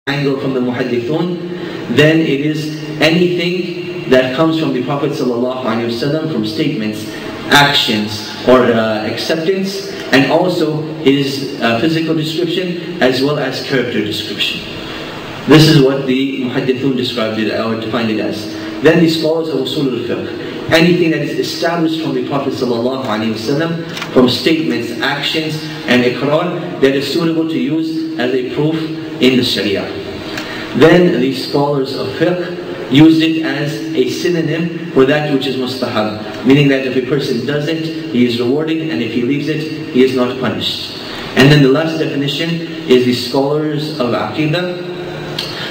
angle from the muhaddithun, then it is anything that comes from the Prophet ﷺ from statements, actions, or acceptance, and also his physical description as well as character description. This is what the muhaddithun described it or defined it as. Then the scholars of usul al-fiqh, anything that is established from the Prophet ﷺ from statements, actions, and iqrar that is suitable to use as a proof in the Sharia. Then the scholars of fiqh used it as a synonym for that which is mustahab, meaning that if a person does it, he is rewarded, and if he leaves it, he is not punished. And then the last definition is the scholars of aqidah,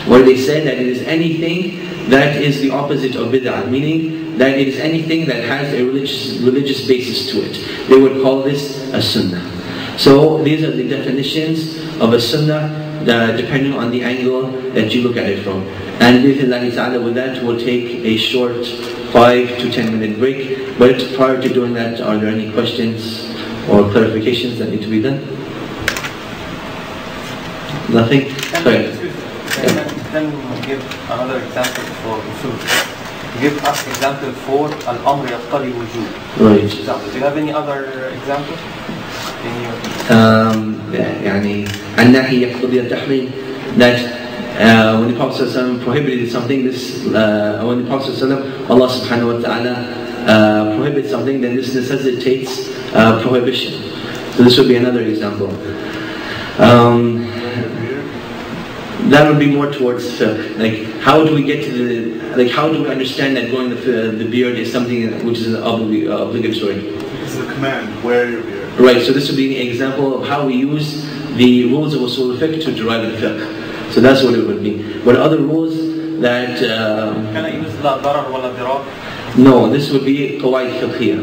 where they said that it is anything that is the opposite of bid'ah, meaning that it is anything that has a religious basis to it. They would call this a sunnah. So these are the definitions of a sunnah, depending on the angle that you look at it from. And with that, we'll take a short 5 to 10 minute break. But prior to doing that, are there any questions or clarifications that need to be done? Nothing? Can you give another example for usul? Give us example for al-amr yaqtadi wujud. Right. Do you have any other example? يعني النهي يقتضي التحريم, that when the Prophet ﷺ prohibited something, when the Prophet ﷺ, Allah subhanahu wa ta'ala prohibits something, then this necessitates prohibition. So this would be another example. That would be more towards fiqh. Like, how do we get to how do we understand that growing the beard is something which is obligatory? It's a command, wear your beard. Right, so this would be an example of how we use the rules of usul al-fiqh to derive the fiqh. So that's what it would be. But other rules that... Can I use la darar wa la dirar? No, this would be qawaid fiqhiyah.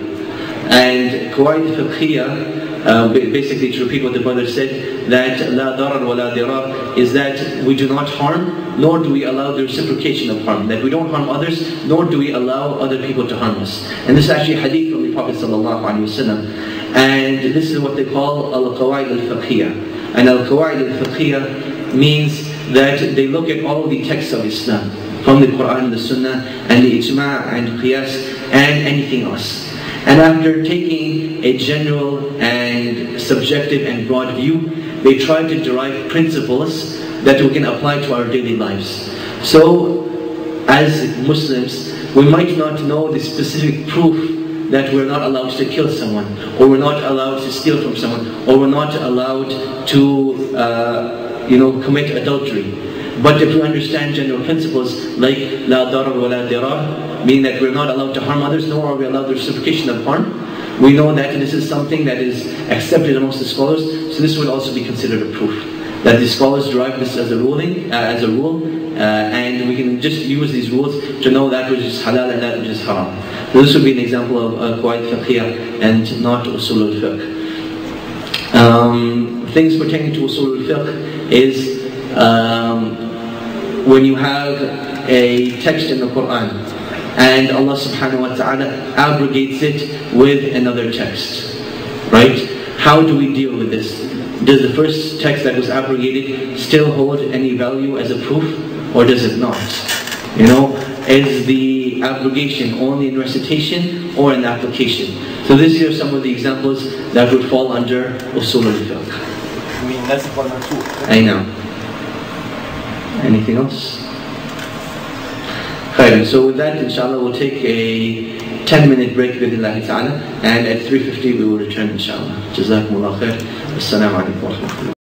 And qawaid fiqhiyah, basically to repeat what the brother said, that la darar wa la dirar is that we do not harm, nor do we allow the reciprocation of harm. That we don't harm others, nor do we allow other people to harm us. And this is actually a hadith from the Prophet ﷺ. And this is what they call al-qawaid al-fiqhiyah. And al-qawaid al-fiqhiyah means that they look at all of the texts of Islam, from the Quran, the Sunnah, and the ijma' and qiyas, and anything else. And after taking a general and subjective and broad view, they try to derive principles that we can apply to our daily lives. So, as Muslims, we might not know the specific proof that we're not allowed to kill someone, or we're not allowed to steal from someone, or we're not allowed to commit adultery. But if we understand general principles like la darar wa la dirar, meaning that we're not allowed to harm others, nor are we allowed the reciprocation of harm, we know that this is something that is accepted amongst the scholars. So this would also be considered a proof that the scholars derive this as a rule, and we can just use these rules to know that which is halal and that which is haram. So this would be an example of qawaid fiqhiyah and not usul al-fiqh. Things pertaining to usul al-fiqh is when you have a text in the Quran and Allah subhanahu wa ta'ala abrogates it with another text. Right? How do we deal with this? Does the first text that was abrogated still hold any value as a proof, or does it not? Is the abrogation only in recitation or in application? So these are some of the examples that would fall under usul al-fiqh. I mean, that's one or two. I know. Anything else? Right, so with that, inshallah, we'll take a 10-minute break bi'idhnillahi ta'ala, and at 3:50 we will return, inshallah. Jazakumullah khair. Assalamu alaikum wa rahmatullah.